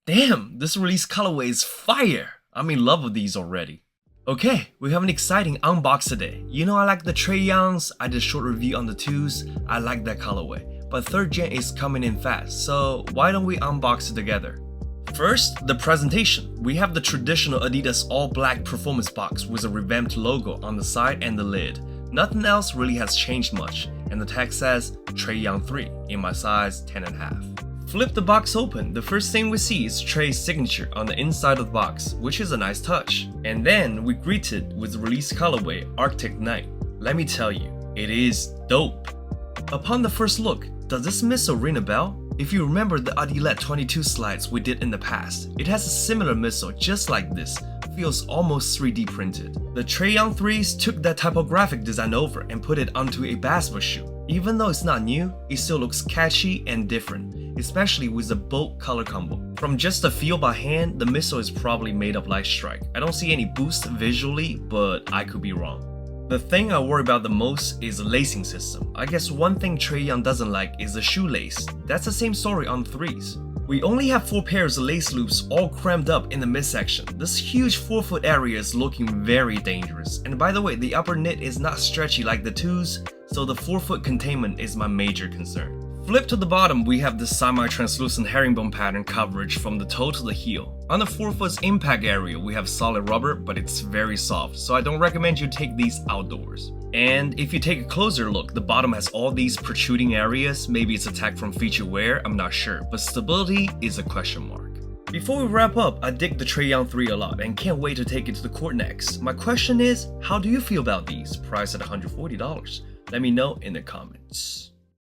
Damn, this release colorway is fire! I'm in love with these already. Okay, we have an exciting unbox today. You know I like the Trae Youngs, I did a short review on the 2s, I like that colorway. But 3rd gen is coming in fast, so why don't we unbox it together? First, the presentation. We have the traditional Adidas all-black performance box with a revamped logo on the side and the lid. Nothing else really has changed much, and the tag says Trae Young 3 in my size 10.5. Flip the box open, the first thing we see is Trae's signature on the inside of the box, which is a nice touch. And then we greeted with the release colorway Arctic Night. Let me tell you, it is dope. Upon the first look, does this midsole ring a bell? If you remember the Adilet 22 slides we did in the past, it has a similar midsole just like this, feels almost 3D printed. The Trae Young 3s took that typographic design over and put it onto a basketball shoe. Even though it's not new, it still looks catchy and different, especially with the bold color combo. From just the feel by hand, the midsole is probably made of light strike. I don't see any boost visually, but I could be wrong. The thing I worry about the most is the lacing system. I guess one thing Trae Young doesn't like is the shoelace. That's the same story on the 3s. We only have 4 pairs of lace loops all crammed up in the midsection. This huge 4-foot area is looking very dangerous. And by the way, the upper knit is not stretchy like the 2s, so the 4-foot containment is my major concern. Flip to the bottom, we have the semi-translucent herringbone pattern coverage from the toe to the heel. On the 4-foot's impact area, we have solid rubber, but it's very soft, so I don't recommend you take these outdoors. And if you take a closer look, the bottom has all these protruding areas. Maybe it's a tag from feature wear, I'm not sure, but stability is a question mark. Before we wrap up, I dig the Trae Young 3 a lot and can't wait to take it to the court next. My question is, how do you feel about these, priced at $140? Let me know in the comments.